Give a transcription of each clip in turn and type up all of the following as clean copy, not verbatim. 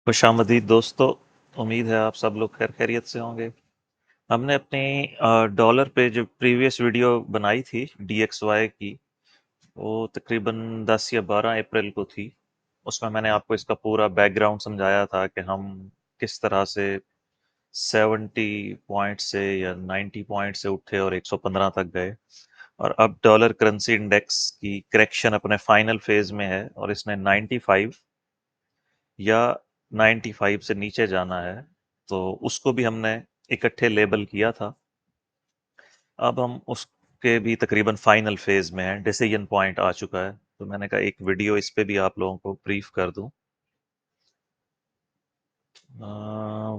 खुशामदीद दोस्तों। उम्मीद है आप सब लोग खैर खैरियत से होंगे। हमने अपनी डॉलर पे जो प्रीवियस वीडियो बनाई थी DXY की, वो तकरीबन 10 या 12 अप्रैल को थी। उसमें मैंने आपको इसका पूरा बैकग्राउंड समझाया था कि हम किस तरह से 70 पॉइंट से या 90 पॉइंट से उठे और 115 तक गए। और अब डॉलर करेंसी इंडेक्स की करेक्शन अपने फाइनल फेज में है और इसने 95 या 95 से नीचे जाना है, तो उसको भी हमने इकट्ठे लेबल किया था। अब हम उसके भी तकरीबन फाइनल फेज में हैं, डिसीजन पॉइंट आ चुका है, तो मैंने कहा एक वीडियो इस पे भी आप लोगों को ब्रीफ कर दूं।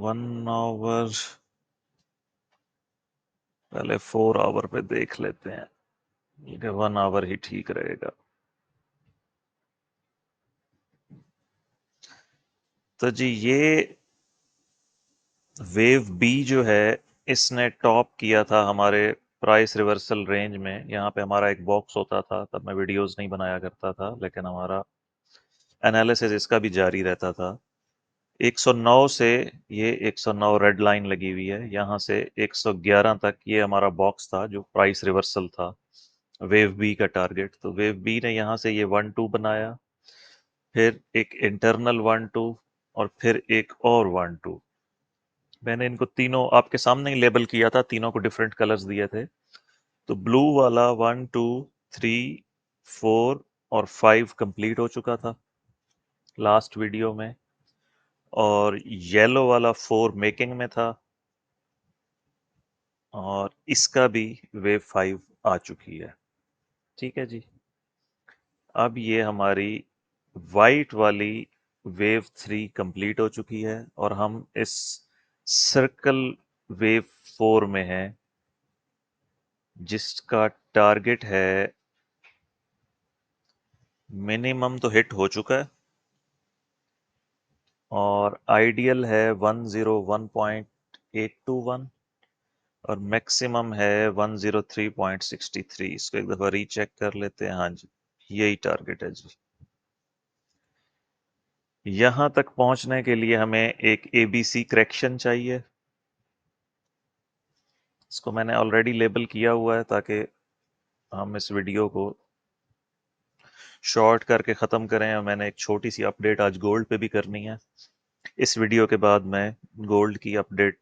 1 आवर, पहले 4 आवर पे देख लेते हैं, ये 1 आवर ही ठीक रहेगा। तो जी ये वेव बी जो है, इसने टॉप किया था हमारे प्राइस रिवर्सल रेंज में। यहाँ पे हमारा एक बॉक्स होता था, तब मैं वीडियोस नहीं बनाया करता था, लेकिन हमारा एनालिसिस इसका भी जारी रहता था। 109 से ये 109 रेड लाइन लगी हुई है, यहाँ से 111 तक ये हमारा बॉक्स था जो प्राइस रिवर्सल था, वेव बी का टारगेट। तो वेव बी ने यहाँ से ये 1-2 बनाया, फिर एक इंटरनल 1-2 और फिर एक और 1-2। मैंने इनको तीनों आपके सामने ही लेबल किया था, तीनों को डिफरेंट कलर्स दिए थे। तो ब्लू वाला 1, 2, 3, 4 और 5 कंप्लीट हो चुका था लास्ट वीडियो में, और येलो वाला 4 मेकिंग में था, और इसका भी वेव 5 आ चुकी है। ठीक है जी। अब ये हमारी वाइट वाली वेव 3 कंप्लीट हो चुकी है और हम इस सर्कल वेव 4 में हैं, जिसका टारगेट है मिनिमम तो हिट हो चुका है और आइडियल है 101.821 और मैक्सिमम है 103.63। इसको एक दफा रीचेक कर लेते हैं। हाँ जी, यही टारगेट है जी। यहां तक पहुंचने के लिए हमें एक ABC करेक्शन चाहिए। इसको मैंने ऑलरेडी लेबल किया हुआ है ताकि हम इस वीडियो को शॉर्ट करके ख़त्म करें, और मैंने एक छोटी सी अपडेट आज गोल्ड पे भी करनी है। इस वीडियो के बाद मैं गोल्ड की अपडेट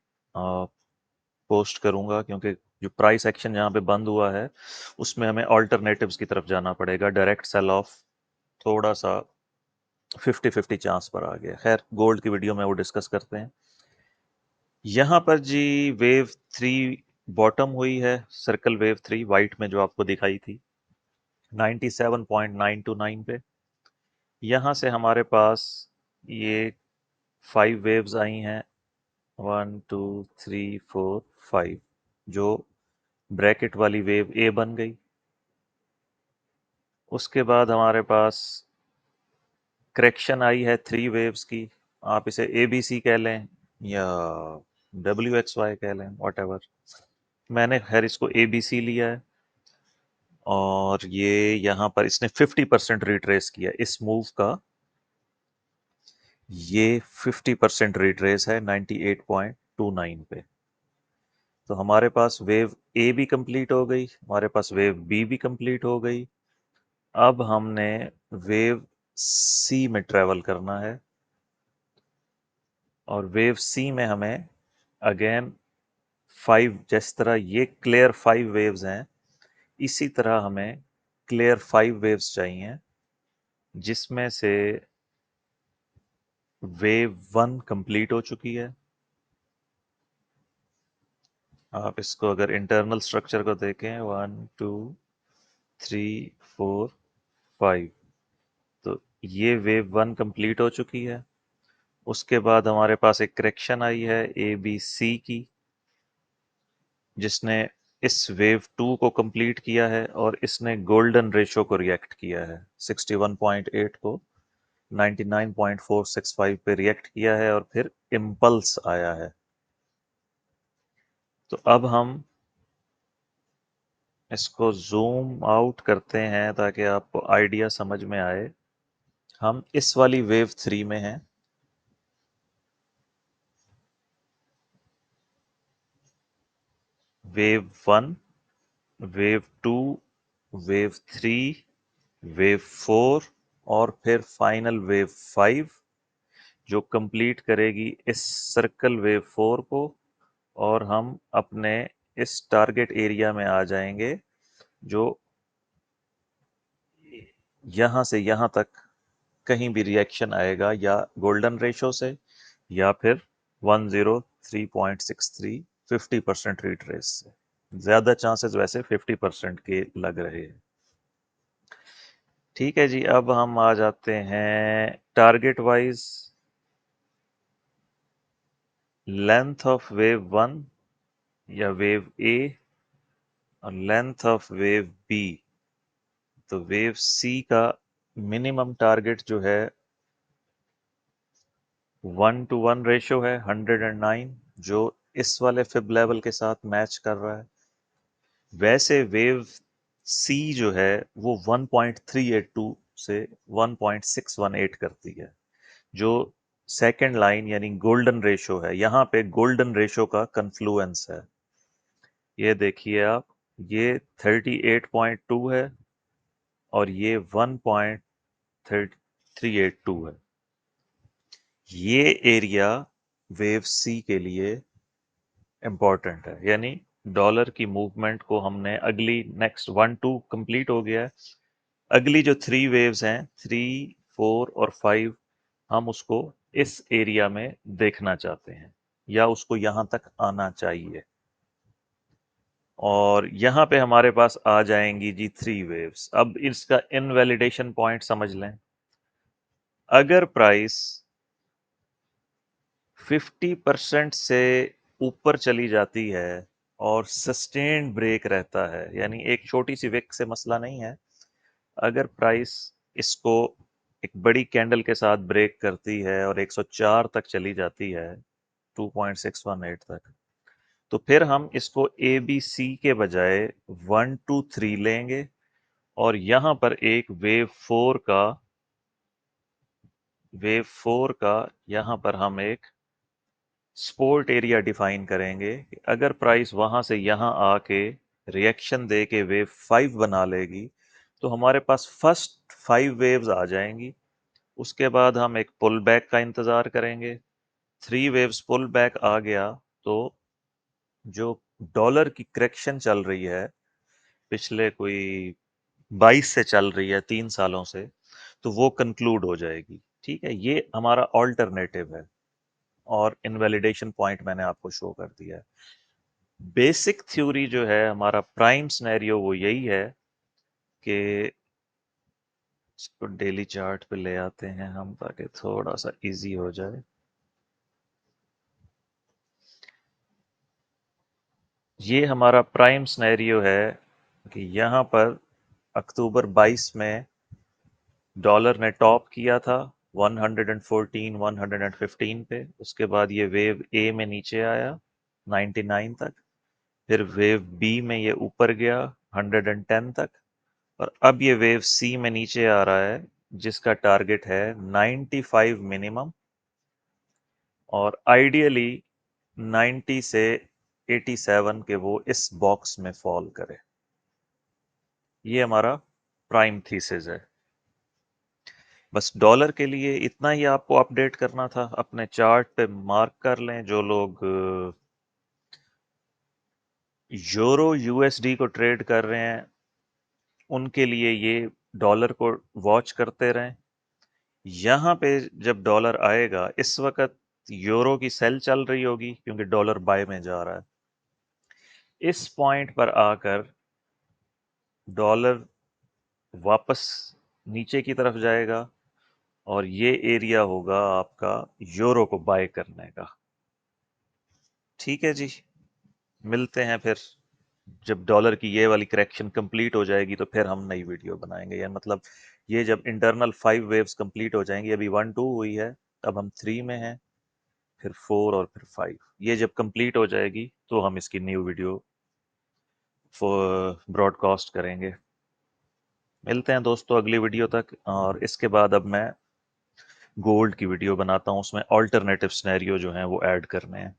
पोस्ट करूंगा, क्योंकि जो प्राइस एक्शन जहाँ पे बंद हुआ है उसमें हमें ऑल्टरनेटिव्स की तरफ जाना पड़ेगा। डायरेक्ट सेल ऑफ थोड़ा सा 50-50 चांस पर आ गया। खैर, गोल्ड की वीडियो में वो डिस्कस करते हैं। यहाँ पर जी वेव 3 बॉटम हुई है, सर्कल वेव 3 वाइट में जो आपको दिखाई थी 97.929 पे। यहाँ से हमारे पास ये 5 वेव्स आई हैं, 1, 2, 3, 4, 5, जो ब्रैकेट वाली वेव ए बन गई। उसके बाद हमारे पास करेक्शन आई है 3 वेव्स की। आप इसे ABC कह लें या WXY कह लें, वॉट एवर। मैंने खैर इसको ABC लिया है, और ये यहाँ पर इसने 50% रिट्रेस किया इस मूव का। ये 50% रिट्रेस है 98.29 पे। तो हमारे पास वेव ए भी कंप्लीट हो गई, हमारे पास वेव बी भी कंप्लीट हो गई। अब हमने वेव सी में ट्रेवल करना है, और वेव सी में हमें अगेन 5, जिस तरह ये क्लियर 5 वेव्स हैं, इसी तरह हमें क्लियर 5 वेव्स चाहिए, जिसमें से वेव 1 कंप्लीट हो चुकी है। आप इसको अगर इंटरनल स्ट्रक्चर को देखें, 1, 2, 3, 4, 5, तो ये वेव 1 कंप्लीट हो चुकी है। उसके बाद हमारे पास एक करेक्शन आई है ABC की, जिसने इस वेव 2 को कंप्लीट किया है, और इसने गोल्डन रेशो को रिएक्ट किया है। 61.8 को 99.465 पे रिएक्ट किया है, और फिर इम्पल्स आया है। तो अब हम इसको जूम आउट करते हैं ताकि आपको आइडिया समझ में आए। हम इस वाली वेव 3 में हैं, वेव 1, वेव 2, वेव 3, वेव 4 और फिर फाइनल वेव 5 जो कंप्लीट करेगी इस सर्कल वेव 4 को, और हम अपने इस टारगेट एरिया में आ जाएंगे जो यहां से यहां तक कहीं भी रिएक्शन आएगा, या गोल्डन रेशो से या फिर 103.63 50% रिट्रेस से। ज्यादा चांसेस वैसे 50% के लग रहे हैं। ठीक है जी, अब हम आ जाते हैं target wise. Length of wave 1 या वेव ए और लेंथ ऑफ वेव बी। तो वेव सी का मिनिमम टारगेट जो है 1:1 रेशो है 109, जो इस वाले फिब लेवल के साथ मैच कर रहा है। वैसे वेव सी जो है वो 1.382 से 1.618 करती है, जो सेकेंड लाइन यानी गोल्डन रेशो है। यहाँ पे गोल्डन रेशो का कन्फ्लुएंस है। ये देखिए आप, ये 38.2 है और ये 1.382 है। ये एरिया वेव सी के लिए इम्पोर्टेंट है, यानी डॉलर की मूवमेंट को हमने अगली नेक्स्ट 1-2 कंप्लीट हो गया है। अगली जो 3 वेव्स हैं 3, 4 और 5, हम उसको इस एरिया में देखना चाहते हैं या उसको यहां तक आना चाहिए। और यहाँ पे हमारे पास आ जाएंगी जी 3 वेव्स। अब इसका इनवैलिडेशन पॉइंट समझ लें। अगर प्राइस 50% से ऊपर चली जाती है और सस्टेन्ड ब्रेक रहता है, यानी एक छोटी सी विक से मसला नहीं है, अगर प्राइस इसको एक बड़ी कैंडल के साथ ब्रेक करती है और 104 तक चली जाती है 2.618 तक, तो फिर हम इसको ए बी सी के बजाय 1-2-3 लेंगे और यहां पर एक वेव फोर का यहां पर हम एक सपोर्ट एरिया डिफाइन करेंगे कि अगर प्राइस वहां से यहां आके रिएक्शन दे के वेव 5 बना लेगी तो हमारे पास फर्स्ट 5 वेव्स आ जाएंगी। उसके बाद हम एक पुल बैक का इंतजार करेंगे। 3 वेव्स पुल बैक आ गया तो जो डॉलर की करेक्शन चल रही है पिछले कोई 22 से चल रही है 3 सालों से, तो वो कंक्लूड हो जाएगी। ठीक है, ये हमारा ऑल्टरनेटिव है और इनवैलिडेशन पॉइंट मैंने आपको शो कर दिया है। बेसिक थ्योरी जो है हमारा प्राइम सिनेरियो वो यही है कि इसको डेली चार्ट पे ले आते हैं हम ताकि थोड़ा सा इजी हो जाए। ये हमारा प्राइम सिनेरियो है कि यहाँ पर अक्टूबर 22 में डॉलर ने टॉप किया था 114 115 पे। उसके बाद ये वेव ए में नीचे आया 99 तक, फिर वेव बी में ये ऊपर गया 110 तक, और अब ये वेव सी में नीचे आ रहा है जिसका टारगेट है 95 मिनिमम और आइडियली 90 से 87 के वो इस बॉक्स में फॉल करे। ये हमारा प्राइम थीसिस है। बस डॉलर के लिए इतना ही आपको अपडेट करना था। अपने चार्ट पे मार्क कर लें, जो लोग यूरो यूएसडी को ट्रेड कर रहे हैं उनके लिए ये डॉलर को वॉच करते रहें। यहाँ पे जब डॉलर आएगा, इस वक्त यूरो की सेल चल रही होगी क्योंकि डॉलर बाय में जा रहा है। इस पॉइंट पर आकर डॉलर वापस नीचे की तरफ जाएगा और ये एरिया होगा आपका यूरो को बाय करने का। ठीक है जी, मिलते हैं फिर जब डॉलर की ये वाली करेक्शन कंप्लीट हो जाएगी तो फिर हम नई वीडियो बनाएंगे। या मतलब ये जब इंटरनल 5 वेव्स कंप्लीट हो जाएंगी, अभी 1-2 हुई है, अब हम 3 में हैं, फिर 4 और फिर 5। ये जब कंप्लीट हो जाएगी तो हम इसकी न्यू वीडियो ब्रॉडकास्ट करेंगे। मिलते हैं दोस्तों अगली वीडियो तक। और इसके बाद अब मैं गोल्ड की वीडियो बनाता हूँ, उसमें ऑल्टरनेटिव सिनेरियो जो हैं वो ऐड करने हैं।